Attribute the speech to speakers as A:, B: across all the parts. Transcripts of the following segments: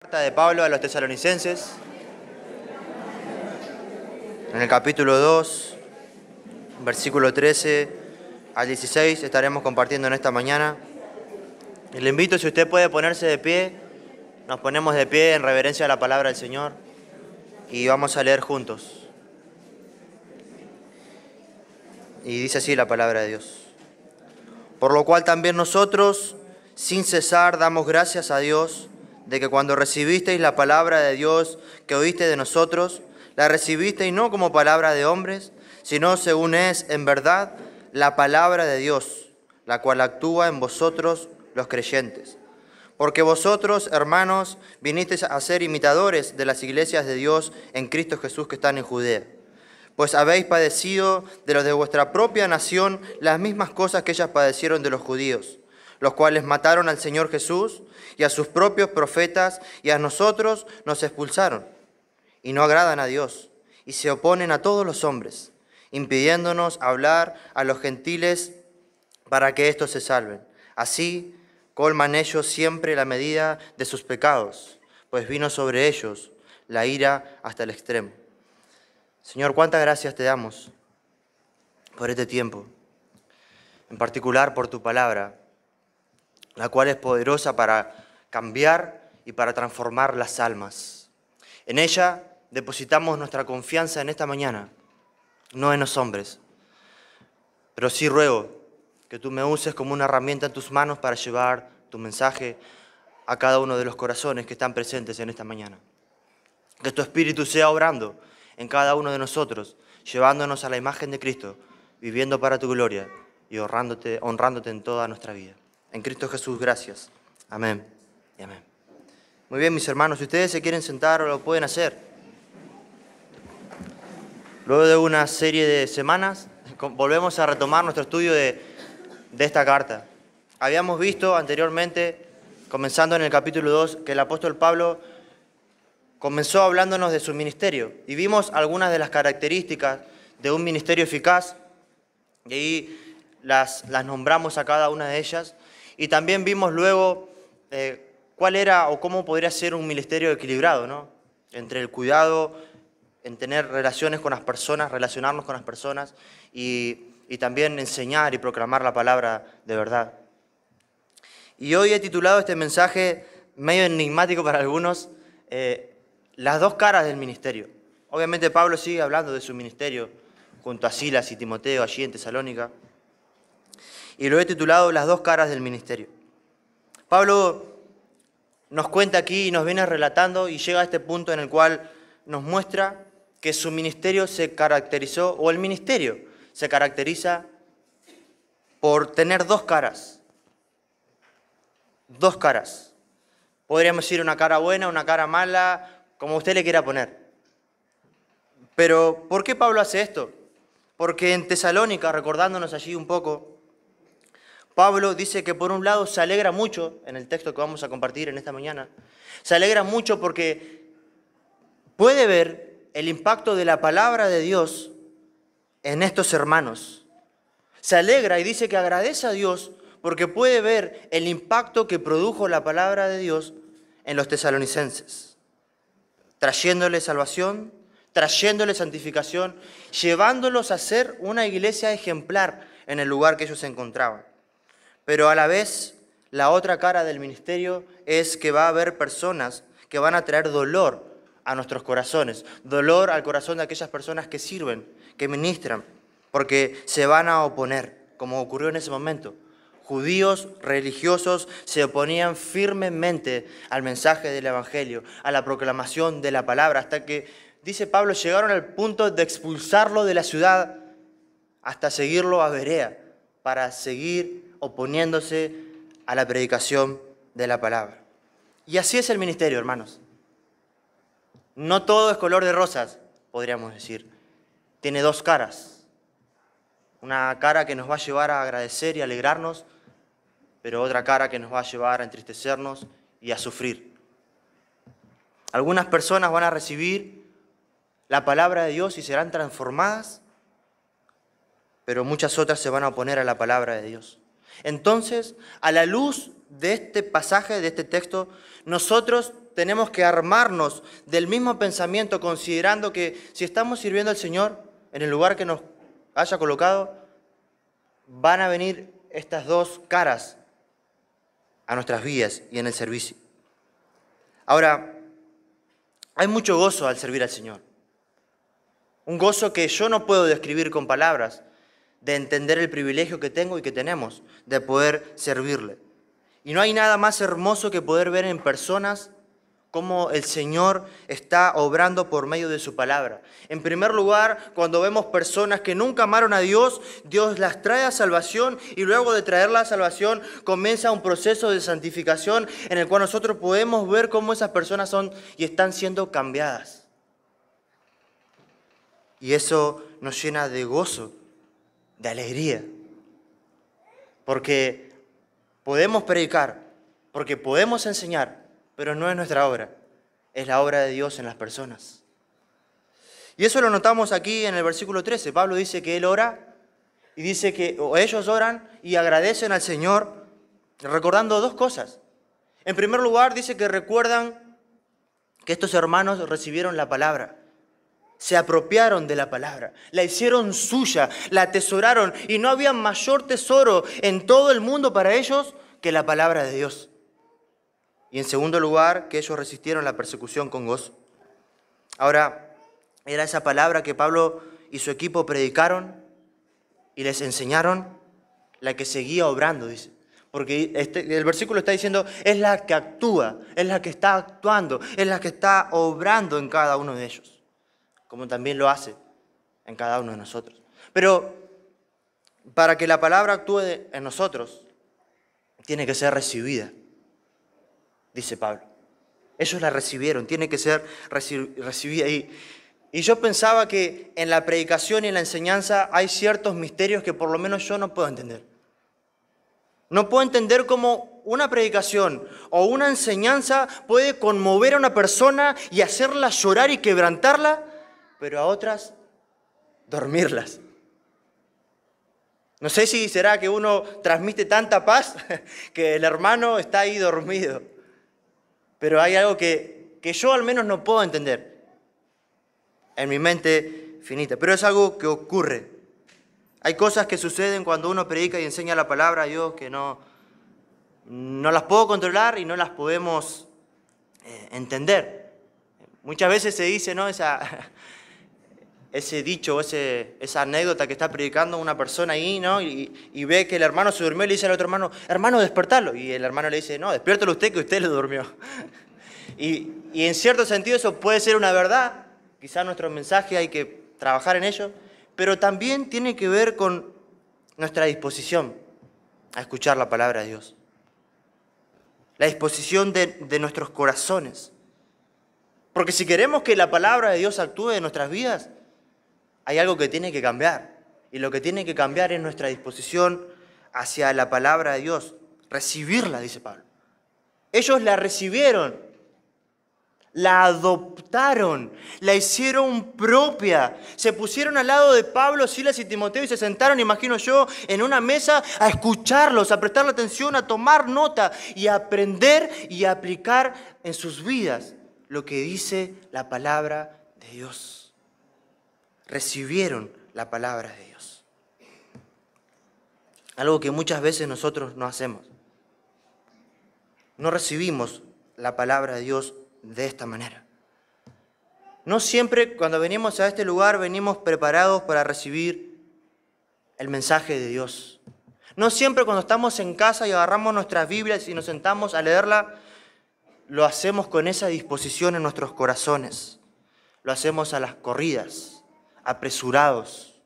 A: Carta de Pablo a los tesalonicenses, en el capítulo 2, versículo 13 al 16, estaremos compartiendo en esta mañana. Y le invito, si usted puede ponerse de pie, nos ponemos de pie en reverencia a la palabra del Señor y vamos a leer juntos. Y dice así la palabra de Dios. Por lo cual también nosotros, sin cesar, damos gracias a Dios de que cuando recibisteis la palabra de Dios que oíste de nosotros, la recibisteis no como palabra de hombres, sino según es en verdad la palabra de Dios, la cual actúa en vosotros los creyentes. Porque vosotros, hermanos, vinisteis a ser imitadores de las iglesias de Dios en Cristo Jesús que están en Judea. Pues habéis padecido de los de vuestra propia nación las mismas cosas que ellas padecieron de los judíos, los cuales mataron al Señor Jesús y a sus propios profetas, y a nosotros nos expulsaron, y no agradan a Dios, y se oponen a todos los hombres, impidiéndonos hablar a los gentiles para que éstos se salven. Así colman ellos siempre la medida de sus pecados, pues vino sobre ellos la ira hasta el extremo. Señor, cuántas gracias te damos por este tiempo, en particular por tu palabra, la cual es poderosa para cambiar y para transformar las almas. En ella depositamos nuestra confianza en esta mañana, no en los hombres, pero sí ruego que tú me uses como una herramienta en tus manos para llevar tu mensaje a cada uno de los corazones que están presentes en esta mañana. Que tu Espíritu sea obrando en cada uno de nosotros, llevándonos a la imagen de Cristo, viviendo para tu gloria y honrándote en toda nuestra vida. En Cristo Jesús, gracias. Amén y amén. Muy bien, mis hermanos, si ustedes se quieren sentar, lo pueden hacer. Luego de una serie de semanas, volvemos a retomar nuestro estudio de esta carta. Habíamos visto anteriormente, comenzando en el capítulo 2, que el apóstol Pablo comenzó hablándonos de su ministerio y vimos algunas de las características de un ministerio eficaz y ahí las nombramos a cada una de ellas. Y también vimos luego cuál era o cómo podría ser un ministerio equilibrado, ¿no? Entre el cuidado, en tener relaciones con las personas, relacionarnos con las personas y también enseñar y proclamar la palabra de verdad. Y hoy he titulado este mensaje, medio enigmático para algunos, las dos caras del ministerio. Obviamente Pablo sigue hablando de su ministerio junto a Silas y Timoteo allí en Tesalónica. Y lo he titulado Las dos caras del ministerio. Pablo nos cuenta aquí y nos viene relatando y llega a este punto en el cual nos muestra que su ministerio se caracterizó, o el ministerio se caracteriza por tener dos caras. Dos caras. Podríamos decir una cara buena, una cara mala, como usted le quiera poner. Pero, ¿por qué Pablo hace esto? Porque en Tesalónica, recordándonos allí un poco, Pablo dice que por un lado se alegra mucho, en el texto que vamos a compartir en esta mañana, se alegra mucho porque puede ver el impacto de la palabra de Dios en estos hermanos. Se alegra y dice que agradece a Dios porque puede ver el impacto que produjo la palabra de Dios en los tesalonicenses, trayéndoles salvación, trayéndoles santificación, llevándolos a ser una iglesia ejemplar en el lugar que ellos se encontraban. Pero a la vez, la otra cara del ministerio es que va a haber personas que van a traer dolor a nuestros corazones, dolor al corazón de aquellas personas que sirven, que ministran, porque se van a oponer, como ocurrió en ese momento. Judíos religiosos se oponían firmemente al mensaje del Evangelio, a la proclamación de la palabra, hasta que, dice Pablo, llegaron al punto de expulsarlo de la ciudad hasta seguirlo a Berea, para seguir oponiéndose a la predicación de la palabra. Y así es el ministerio, hermanos. No todo es color de rosas, podríamos decir. Tiene dos caras. Una cara que nos va a llevar a agradecer y alegrarnos, pero otra cara que nos va a llevar a entristecernos y a sufrir. Algunas personas van a recibir la palabra de Dios y serán transformadas, pero muchas otras se van a oponer a la palabra de Dios. Entonces, a la luz de este pasaje, de este texto, nosotros tenemos que armarnos del mismo pensamiento, considerando que si estamos sirviendo al Señor en el lugar que nos haya colocado, van a venir estas dos caras a nuestras vidas y en el servicio. Ahora, hay mucho gozo al servir al Señor. Un gozo que yo no puedo describir con palabras, de entender el privilegio que tengo y que tenemos de poder servirle. Y no hay nada más hermoso que poder ver en personas cómo el Señor está obrando por medio de su palabra. En primer lugar, cuando vemos personas que nunca amaron a Dios, Dios las trae a salvación y luego de traerla a salvación comienza un proceso de santificación en el cual nosotros podemos ver cómo esas personas son y están siendo cambiadas. Y eso nos llena de gozo, de alegría, porque podemos predicar, porque podemos enseñar, pero no es nuestra obra, es la obra de Dios en las personas. Y eso lo notamos aquí en el versículo 13. Pablo dice que él ora y dice que ellos oran y agradecen al Señor recordando dos cosas. En primer lugar, dice que recuerdan que estos hermanos recibieron la palabra. Se apropiaron de la palabra, la hicieron suya, la atesoraron y no había mayor tesoro en todo el mundo para ellos que la palabra de Dios. Y en segundo lugar, que ellos resistieron la persecución con gozo. Ahora, era esa palabra que Pablo y su equipo predicaron y les enseñaron la que seguía obrando, dice. Porque el versículo está diciendo, es la que actúa, es la que está actuando, es la que está obrando en cada uno de ellos, como también lo hace en cada uno de nosotros. Pero para que la palabra actúe en nosotros, tiene que ser recibida, dice Pablo. Ellos la recibieron, tiene que ser recibida. Y yo pensaba que en la predicación y en la enseñanza hay ciertos misterios que por lo menos yo no puedo entender. No puedo entender cómo una predicación o una enseñanza puede conmover a una persona y hacerla llorar y quebrantarla, pero a otras dormirlas. No sé si será que uno transmite tanta paz que el hermano está ahí dormido, pero hay algo que yo al menos no puedo entender en mi mente finita, pero es algo que ocurre. Hay cosas que suceden cuando uno predica y enseña la palabra de Dios que no las puedo controlar y no las podemos entender. Muchas veces se dice, ¿no?, ese dicho o esa anécdota que está predicando una persona ahí, ¿no? Y ve que el hermano se durmió y le dice al otro hermano, hermano, despertalo. Y el hermano le dice, no, despiértelo usted que usted le durmió. Y en cierto sentido eso puede ser una verdad. Quizás nuestro mensaje hay que trabajar en ello, pero también tiene que ver con nuestra disposición a escuchar la palabra de Dios. La disposición de nuestros corazones. Porque si queremos que la palabra de Dios actúe en nuestras vidas, hay algo que tiene que cambiar. Y lo que tiene que cambiar es nuestra disposición hacia la palabra de Dios. Recibirla, dice Pablo. Ellos la recibieron, la adoptaron, la hicieron propia. Se pusieron al lado de Pablo, Silas y Timoteo y se sentaron, imagino yo, en una mesa a escucharlos, a prestarle atención, a tomar nota y a aprender y a aplicar en sus vidas lo que dice la palabra de Dios. Recibieron la palabra de Dios. Algo que muchas veces nosotros no hacemos. No recibimos la palabra de Dios de esta manera. No siempre cuando venimos a este lugar venimos preparados para recibir el mensaje de Dios. No siempre cuando estamos en casa y agarramos nuestras Biblias y nos sentamos a leerla, lo hacemos con esa disposición en nuestros corazones. Lo hacemos a las corridas, apresurados,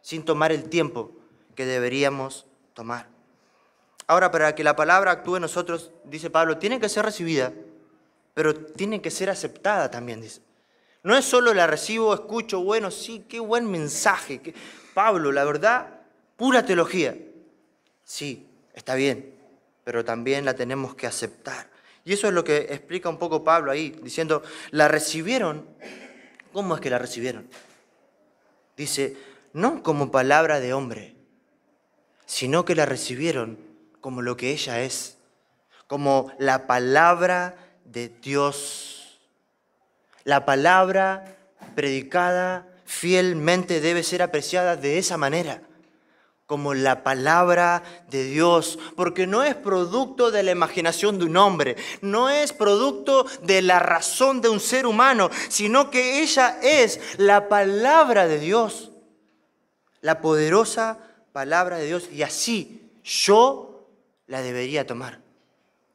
A: sin tomar el tiempo que deberíamos tomar. Ahora, para que la palabra actúe en nosotros, dice Pablo, tiene que ser recibida, pero tiene que ser aceptada también, dice. No es solo la recibo, escucho, bueno, sí, qué buen mensaje. Pablo, la verdad, pura teología. Sí, está bien, pero también la tenemos que aceptar. Y eso es lo que explica un poco Pablo ahí, diciendo, la recibieron. ¿Cómo es que la recibieron? Dice, no como palabra de hombre, sino que la recibieron como lo que ella es, como la palabra de Dios. La palabra predicada fielmente debe ser apreciada de esa manera, como la palabra de Dios, porque no es producto de la imaginación de un hombre, no es producto de la razón de un ser humano, sino que ella es la palabra de Dios, la poderosa palabra de Dios, y así yo la debería tomar,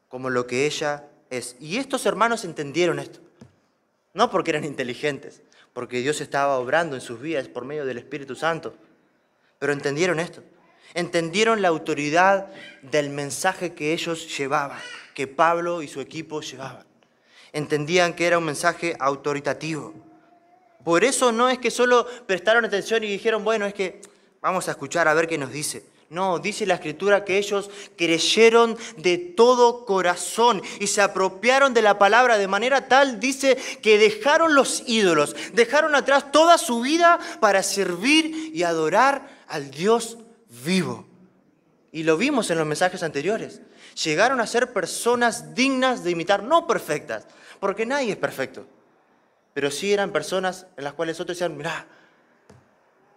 A: como lo que ella es. Y estos hermanos entendieron esto, no porque eran inteligentes, porque Dios estaba obrando en sus vidas por medio del Espíritu Santo. Pero entendieron esto, entendieron la autoridad del mensaje que ellos llevaban, que Pablo y su equipo llevaban. Entendían que era un mensaje autoritativo. Por eso no es que solo prestaron atención y dijeron, bueno, es que vamos a escuchar a ver qué nos dice. No, dice la Escritura que ellos creyeron de todo corazón y se apropiaron de la palabra de manera tal, dice, que dejaron los ídolos, dejaron atrás toda su vida para servir y adorar al Dios vivo. Y lo vimos en los mensajes anteriores. Llegaron a ser personas dignas de imitar, no perfectas, porque nadie es perfecto. Pero sí eran personas en las cuales otros decían, mirá,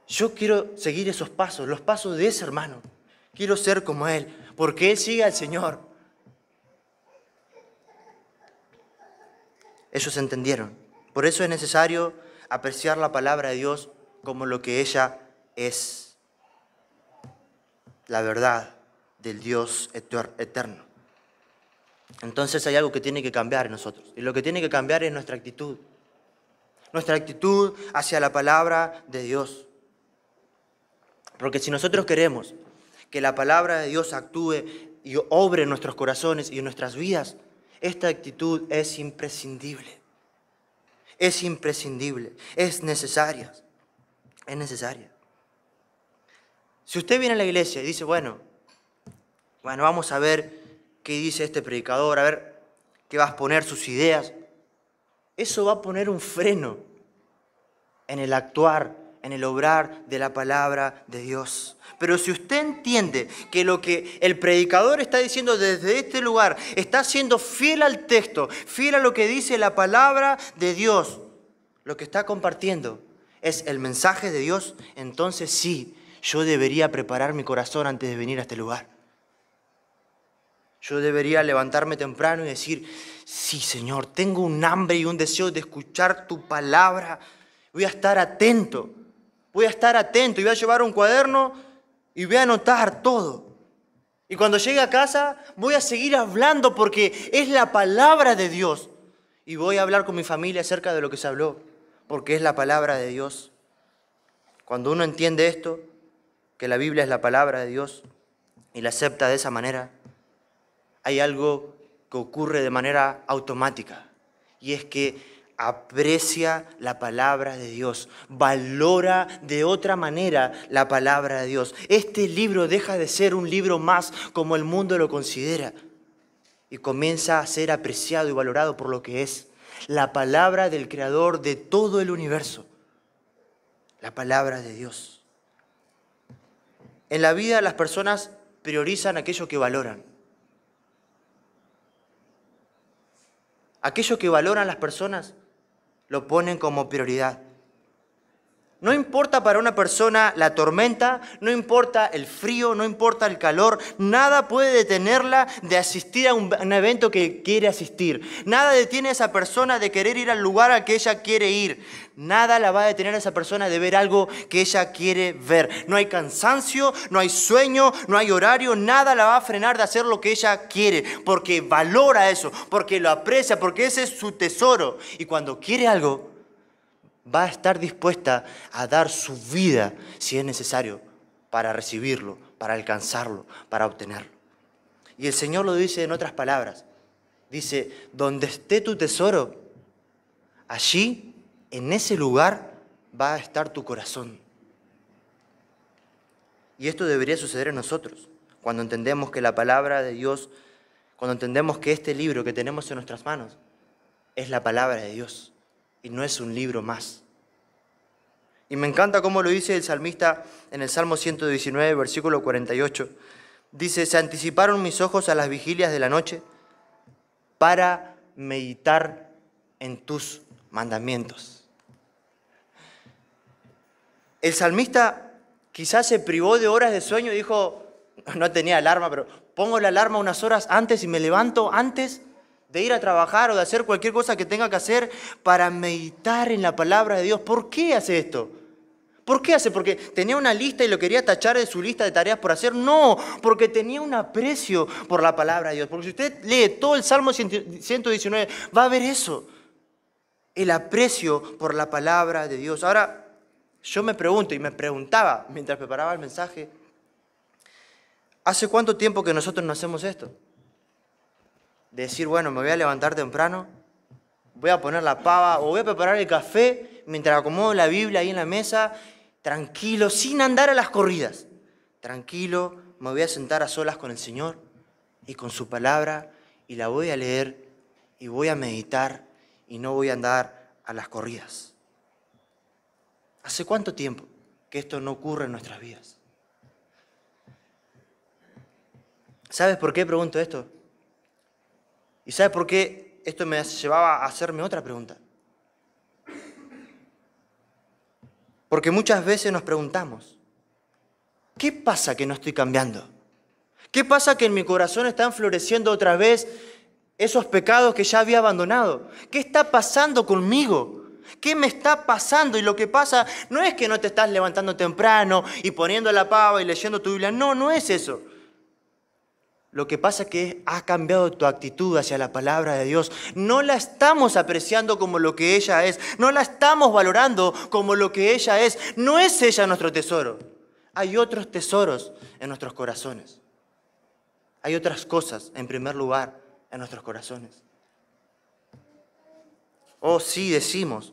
A: yo quiero seguir esos pasos, los pasos de ese hermano. Quiero ser como él, porque él sigue al Señor. Ellos entendieron. Por eso es necesario apreciar la palabra de Dios como lo que ella es. La verdad del Dios eterno. Entonces hay algo que tiene que cambiar en nosotros. Y lo que tiene que cambiar es nuestra actitud. Nuestra actitud hacia la palabra de Dios. Porque si nosotros queremos que la palabra de Dios actúe y obre en nuestros corazones y en nuestras vidas, esta actitud es imprescindible. Es imprescindible, es necesaria. Es necesaria. Si usted viene a la iglesia y dice, bueno, vamos a ver qué dice este predicador, a ver qué va a exponer sus ideas, eso va a poner un freno en el actuar, en el obrar de la palabra de Dios. Pero si usted entiende que lo que el predicador está diciendo desde este lugar está siendo fiel al texto, fiel a lo que dice la palabra de Dios, lo que está compartiendo es el mensaje de Dios, entonces sí, yo debería preparar mi corazón antes de venir a este lugar. Yo debería levantarme temprano y decir, sí, Señor, tengo un hambre y un deseo de escuchar tu palabra. Voy a estar atento y voy a llevar un cuaderno y voy a anotar todo. Y cuando llegue a casa voy a seguir hablando porque es la palabra de Dios. Y voy a hablar con mi familia acerca de lo que se habló, porque es la palabra de Dios. Cuando uno entiende esto, que la Biblia es la palabra de Dios y la acepta de esa manera, hay algo que ocurre de manera automática y es que aprecia la palabra de Dios, valora de otra manera la palabra de Dios. Este libro deja de ser un libro más como el mundo lo considera y comienza a ser apreciado y valorado por lo que es la palabra del Creador de todo el universo, la palabra de Dios. En la vida las personas priorizan aquello que valoran. Aquello que valoran las personas lo ponen como prioridad. No importa para una persona la tormenta, no importa el frío, no importa el calor, nada puede detenerla de asistir a un evento que quiere asistir. Nada detiene a esa persona de querer ir al lugar al que ella quiere ir. Nada la va a detener a esa persona de ver algo que ella quiere ver. No hay cansancio, no hay sueño, no hay horario, nada la va a frenar de hacer lo que ella quiere, porque valora eso, porque lo aprecia, porque ese es su tesoro. Y cuando quiere algo, va a estar dispuesta a dar su vida, si es necesario, para recibirlo, para alcanzarlo, para obtenerlo. Y el Señor lo dice en otras palabras. Dice, donde esté tu tesoro, allí, en ese lugar, va a estar tu corazón. Y esto debería suceder en nosotros, cuando entendemos que la palabra de Dios, cuando entendemos que este libro que tenemos en nuestras manos es la palabra de Dios. Y no es un libro más. Y me encanta cómo lo dice el salmista en el Salmo 119, versículo 48. Dice, se anticiparon mis ojos a las vigilias de la noche para meditar en tus mandamientos. El salmista quizás se privó de horas de sueño y dijo, no tenía alarma, pero pongo la alarma unas horas antes y me levanto antes de ir a trabajar o de hacer cualquier cosa que tenga que hacer para meditar en la palabra de Dios. ¿Por qué hace esto? ¿Por qué hace? ¿Porque tenía una lista y lo quería tachar de su lista de tareas por hacer? No, porque tenía un aprecio por la palabra de Dios. Porque si usted lee todo el Salmo 119, va a ver eso. El aprecio por la palabra de Dios. Ahora, yo me pregunto y me preguntaba mientras preparaba el mensaje, ¿hace cuánto tiempo que nosotros no hacemos esto? De decir, bueno, me voy a levantar temprano, voy a poner la pava o voy a preparar el café mientras acomodo la Biblia ahí en la mesa, tranquilo, sin andar a las corridas. Tranquilo, me voy a sentar a solas con el Señor y con su palabra y la voy a leer y voy a meditar y no voy a andar a las corridas. ¿Hace cuánto tiempo que esto no ocurre en nuestras vidas? ¿Sabes por qué pregunto esto? ¿Y sabes por qué esto me llevaba a hacerme otra pregunta? Porque muchas veces nos preguntamos, ¿qué pasa que no estoy cambiando? ¿Qué pasa que en mi corazón están floreciendo otra vez esos pecados que ya había abandonado? ¿Qué está pasando conmigo? ¿Qué me está pasando? Y lo que pasa no es que no te estás levantando temprano y poniendo la pava y leyendo tu Biblia. No, no es eso. Lo que pasa es que ha cambiado tu actitud hacia la palabra de Dios. No la estamos apreciando como lo que ella es. No la estamos valorando como lo que ella es. No es ella nuestro tesoro. Hay otros tesoros en nuestros corazones. Hay otras cosas, en primer lugar, en nuestros corazones. Oh, sí, decimos.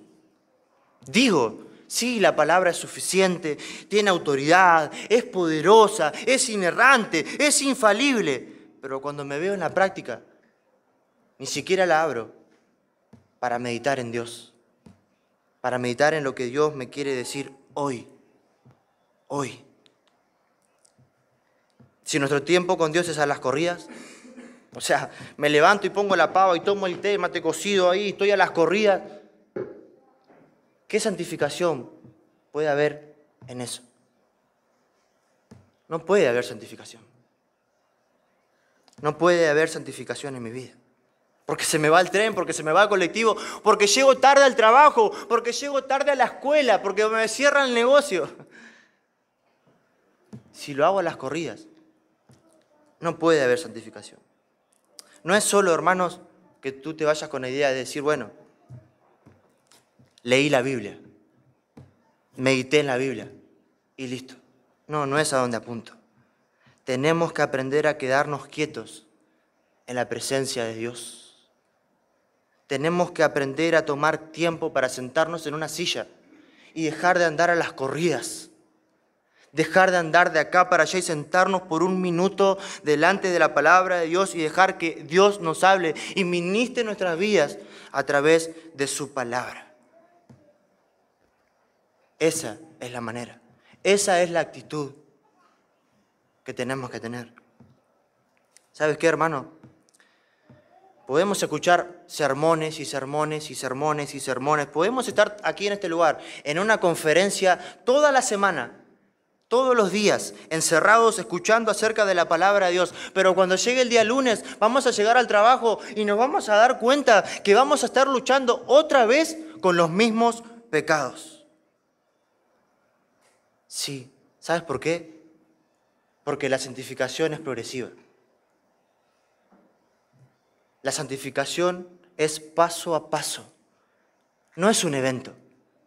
A: Digo, sí, la palabra es suficiente, tiene autoridad, es poderosa, es inerrante, es infalible. Pero cuando me veo en la práctica, ni siquiera la abro para meditar en Dios, para meditar en lo que Dios me quiere decir hoy. Hoy. Si nuestro tiempo con Dios es a las corridas, o sea, me levanto y pongo la pava y tomo el té, mate cocido ahí, estoy a las corridas, ¿qué santificación puede haber en eso? No puede haber santificación. No puede haber santificación en mi vida. Porque se me va el tren, porque se me va el colectivo, porque llego tarde al trabajo, porque llego tarde a la escuela, porque me cierran el negocio. Si lo hago a las corridas, no puede haber santificación. No es solo, hermanos, que tú te vayas con la idea de decir, bueno, leí la Biblia, medité en la Biblia y listo. No, no es a donde apunto. Tenemos que aprender a quedarnos quietos en la presencia de Dios. Tenemos que aprender a tomar tiempo para sentarnos en una silla y dejar de andar a las corridas. Dejar de andar de acá para allá y sentarnos por un minuto delante de la palabra de Dios y dejar que Dios nos hable y ministre nuestras vidas a través de su palabra. Esa es la manera, esa es la actitud que tenemos que tener. ¿Sabes qué, hermano? Podemos escuchar sermones y sermones y sermones y sermones. Podemos estar aquí en este lugar, en una conferencia toda la semana, todos los días, encerrados, escuchando acerca de la palabra de Dios. Pero cuando llegue el día lunes, vamos a llegar al trabajo y nos vamos a dar cuenta que vamos a estar luchando otra vez con los mismos pecados. Sí, ¿sabes por qué? Porque la santificación es progresiva. La santificación es paso a paso. No es un evento.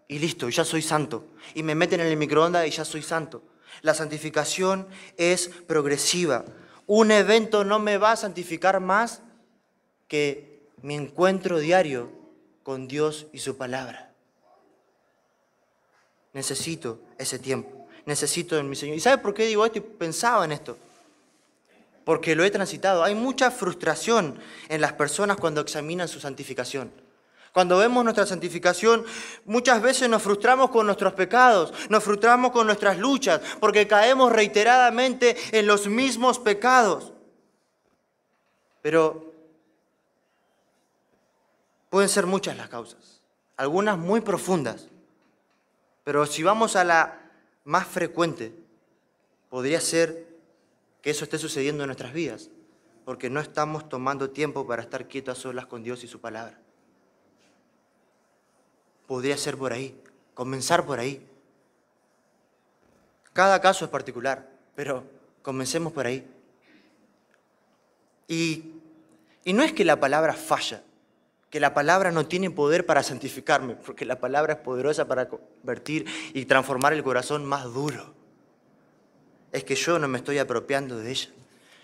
A: Y listo, ya soy santo. Y me meten en el microondas y ya soy santo. La santificación es progresiva. Un evento no me va a santificar más que mi encuentro diario con Dios y su palabra. Necesito ese tiempo. Necesito en mi Señor. ¿Y sabe por qué digo esto? Y pensaba en esto. Porque lo he transitado. Hay mucha frustración en las personas cuando examinan su santificación. Cuando vemos nuestra santificación, muchas veces nos frustramos con nuestros pecados, nos frustramos con nuestras luchas, porque caemos reiteradamente en los mismos pecados. Pero Pueden ser muchas las causas, algunas muy profundas, pero si vamos a la más frecuente, podría ser que eso esté sucediendo en nuestras vidas, porque no estamos tomando tiempo para estar quietos a solas con Dios y su palabra. Podría ser por ahí, comenzar por ahí. Cada caso es particular, pero comencemos por ahí. Y no es que la palabra falla, que la palabra no tiene poder para santificarme, porque la palabra es poderosa para convertir y transformar el corazón más duro. Es que yo no me estoy apropiando de ella.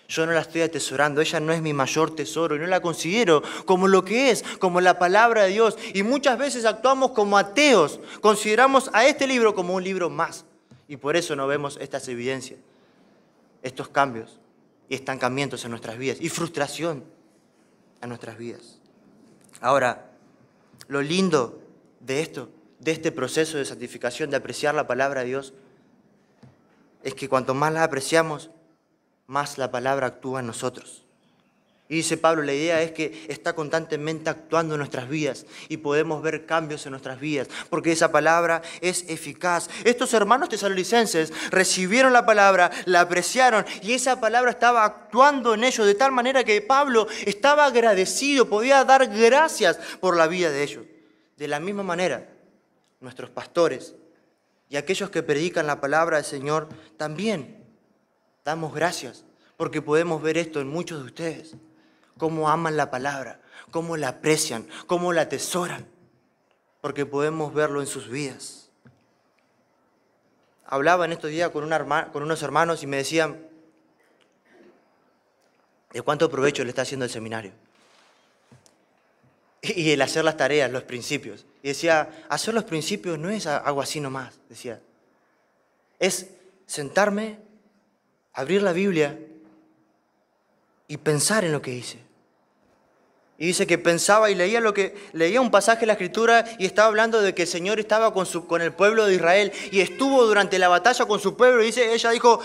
A: Yo no la estoy atesorando, ella no es mi mayor tesoro y no la considero como lo que es, como la palabra de Dios. Y muchas veces actuamos como ateos, consideramos a este libro como un libro más. Y por eso no vemos estas evidencias, estos cambios y estancamientos en nuestras vidas y frustración en nuestras vidas. Ahora, lo lindo de esto, de este proceso de santificación, de apreciar la palabra de Dios, es que cuanto más la apreciamos, más la palabra actúa en nosotros. Y dice Pablo, la idea es que está constantemente actuando en nuestras vidas y podemos ver cambios en nuestras vidas, porque esa palabra es eficaz. Estos hermanos tesalonicenses recibieron la palabra, la apreciaron y esa palabra estaba actuando en ellos de tal manera que Pablo estaba agradecido, podía dar gracias por la vida de ellos. De la misma manera, nuestros pastores y aquellos que predican la palabra del Señor también damos gracias, porque podemos ver esto en muchos de ustedes. Cómo aman la palabra, cómo la aprecian, cómo la atesoran, porque podemos verlo en sus vidas. Hablaba en estos días con unos hermanos y me decían de cuánto provecho le está haciendo el seminario. Y el hacer las tareas, los principios. Y decía, hacer los principios no es algo así nomás, decía. Es sentarme, abrir la Biblia y pensar en lo que hice. Y dice que pensaba y leía un pasaje de la Escritura y estaba hablando de que el Señor estaba con el pueblo de Israel y estuvo durante la batalla con su pueblo. Y ella dijo,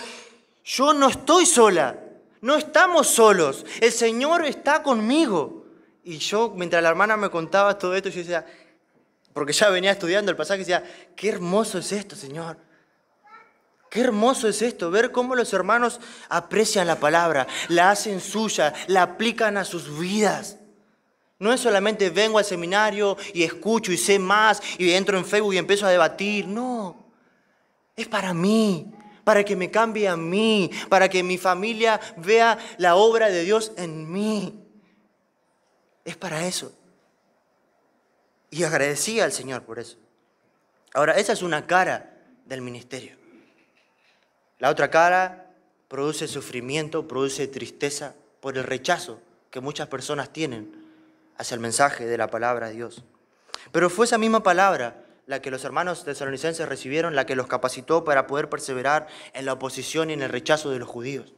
A: yo no estoy sola, no estamos solos, el Señor está conmigo. Y yo, mientras la hermana me contaba todo esto, yo decía, porque ya venía estudiando el pasaje, decía, qué hermoso es esto, Señor. Qué hermoso es esto, ver cómo los hermanos aprecian la palabra, la hacen suya, la aplican a sus vidas. No es solamente vengo al seminario y escucho y sé más y entro en Facebook y empiezo a debatir. No, es para mí, para que me cambie a mí, para que mi familia vea la obra de Dios en mí. Es para eso. Y agradecía al Señor por eso. Ahora, esa es una cara del ministerio. La otra cara produce sufrimiento, produce tristeza por el rechazo que muchas personas tienen hacia el mensaje de la palabra de Dios. Pero fue esa misma palabra la que los hermanos tesalonicenses recibieron, la que los capacitó para poder perseverar en la oposición y en el rechazo de los judíos.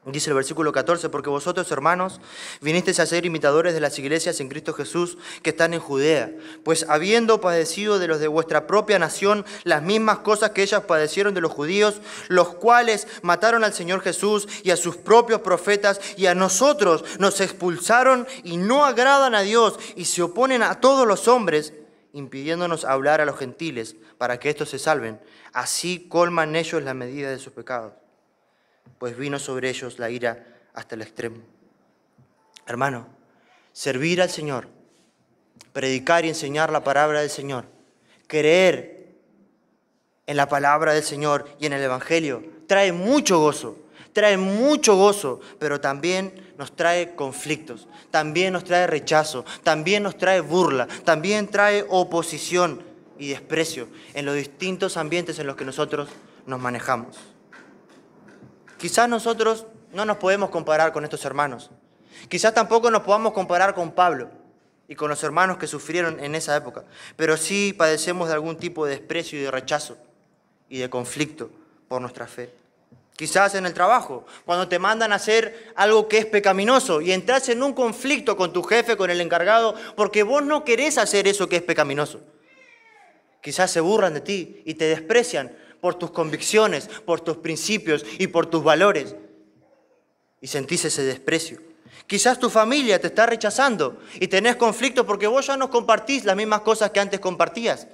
A: Dice el versículo 14, porque vosotros, hermanos, vinisteis a ser imitadores de las iglesias en Cristo Jesús que están en Judea, pues habiendo padecido de los de vuestra propia nación las mismas cosas que ellas padecieron de los judíos, los cuales mataron al Señor Jesús y a sus propios profetas, y a nosotros nos expulsaron y no agradan a Dios y se oponen a todos los hombres, impidiéndonos hablar a los gentiles para que éstos se salven. Así colman ellos la medida de sus pecados, pues vino sobre ellos la ira hasta el extremo. Hermano, servir al Señor, predicar y enseñar la palabra del Señor, creer en la palabra del Señor y en el Evangelio, trae mucho gozo, pero también nos trae conflictos, también nos trae rechazo, también nos trae burla, también trae oposición y desprecio en los distintos ambientes en los que nosotros nos manejamos. Quizás nosotros no nos podemos comparar con estos hermanos. Quizás tampoco nos podamos comparar con Pablo y con los hermanos que sufrieron en esa época. Pero sí padecemos de algún tipo de desprecio y de rechazo y de conflicto por nuestra fe. Quizás en el trabajo, cuando te mandan a hacer algo que es pecaminoso y entras en un conflicto con tu jefe, con el encargado, porque vos no querés hacer eso que es pecaminoso. Quizás se burlan de ti y te desprecian por tus convicciones, por tus principios y por tus valores. Y sentís ese desprecio. Quizás tu familia te está rechazando y tenés conflicto porque vos ya no compartís las mismas cosas que antes compartías.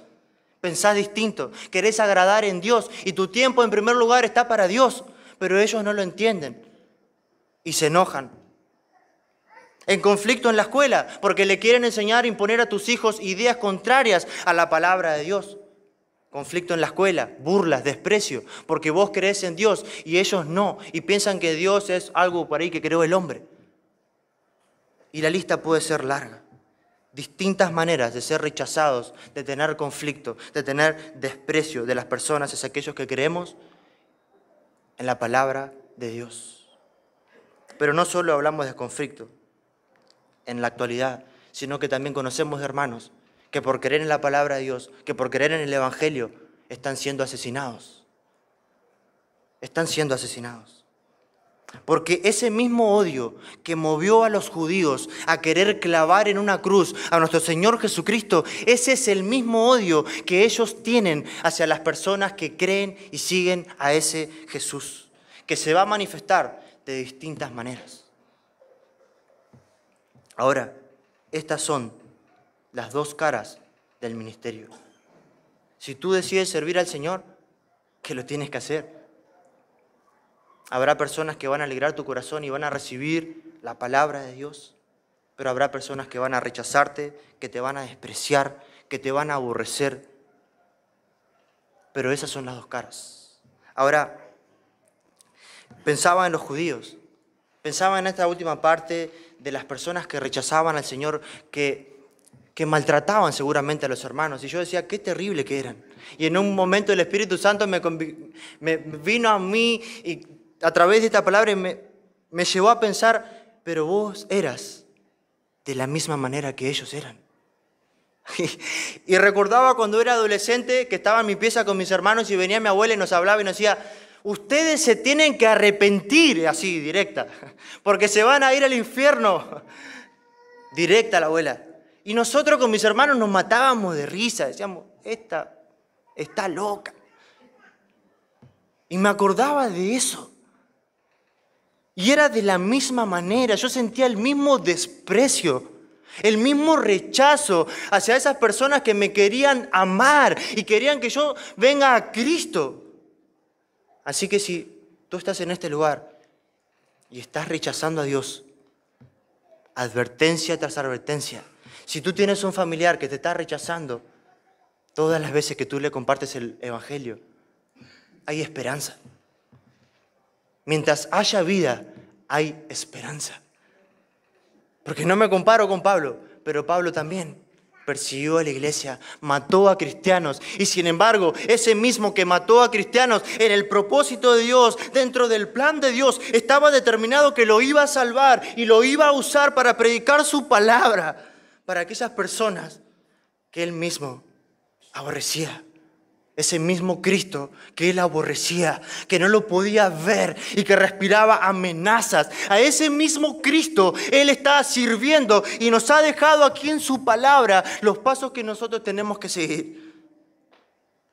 A: Pensás distinto, querés agradar en Dios y tu tiempo en primer lugar está para Dios, pero ellos no lo entienden y se enojan. En conflicto en la escuela porque le quieren enseñar e imponer a tus hijos ideas contrarias a la palabra de Dios. Conflicto en la escuela, burlas, desprecio, porque vos creés en Dios y ellos no, y piensan que Dios es algo por ahí que creó el hombre. Y la lista puede ser larga. Distintas maneras de ser rechazados, de tener conflicto, de tener desprecio de las personas, es aquellos que creemos en la palabra de Dios. Pero no solo hablamos de conflicto en la actualidad, sino que también conocemos de hermanos que por creer en la palabra de Dios, que por creer en el Evangelio, están siendo asesinados. Están siendo asesinados. Porque ese mismo odio que movió a los judíos a querer clavar en una cruz a nuestro Señor Jesucristo, ese es el mismo odio que ellos tienen hacia las personas que creen y siguen a ese Jesús, que se va a manifestar de distintas maneras. Ahora, estas son las dos caras del ministerio. Si tú decides servir al Señor, que lo tienes que hacer. Habrá personas que van a alegrar tu corazón y van a recibir la palabra de Dios, pero habrá personas que van a rechazarte, que te van a despreciar, que te van a aborrecer. Pero esas son las dos caras. Ahora, pensaba en los judíos, pensaba en esta última parte de las personas que rechazaban al Señor, que maltrataban seguramente a los hermanos. Y yo decía, qué terrible que eran. Y en un momento el Espíritu Santo me vino a mí y a través de esta palabra me llevó a pensar, pero vos eras de la misma manera que ellos eran. Y recordaba cuando era adolescente que estaba en mi pieza con mis hermanos y venía mi abuela y nos hablaba y nos decía, ustedes se tienen que arrepentir, así, directa, porque se van a ir al infierno. Directa la abuela. Y nosotros con mis hermanos nos matábamos de risa, decíamos, esta está loca. Y me acordaba de eso. Y era de la misma manera, yo sentía el mismo desprecio, el mismo rechazo hacia esas personas que me querían amar y querían que yo venga a Cristo. Así que si tú estás en este lugar y estás rechazando a Dios, advertencia tras advertencia, si tú tienes un familiar que te está rechazando, todas las veces que tú le compartes el Evangelio, hay esperanza. Mientras haya vida, hay esperanza. Porque no me comparo con Pablo, pero Pablo también persiguió a la iglesia, mató a cristianos. Y sin embargo, ese mismo que mató a cristianos en el propósito de Dios, dentro del plan de Dios, estaba determinado que lo iba a salvar y lo iba a usar para predicar su palabra para aquellas personas que él mismo aborrecía. Ese mismo Cristo que él aborrecía, que no lo podía ver y que respiraba amenazas. A ese mismo Cristo él está sirviendo y nos ha dejado aquí en su palabra los pasos que nosotros tenemos que seguir.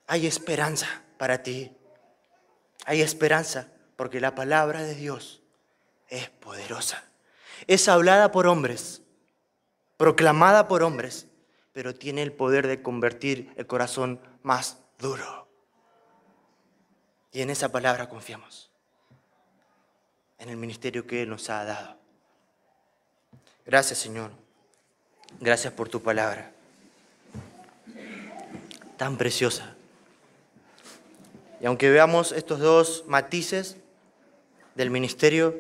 A: Hay esperanza para ti. Hay esperanza porque la palabra de Dios es poderosa. Es hablada por hombres, proclamada por hombres, pero tiene el poder de convertir el corazón más duro. Y en esa palabra confiamos, en el ministerio que Él nos ha dado. Gracias, Señor. Gracias por tu palabra, tan preciosa. Y aunque veamos estos dos matices del ministerio,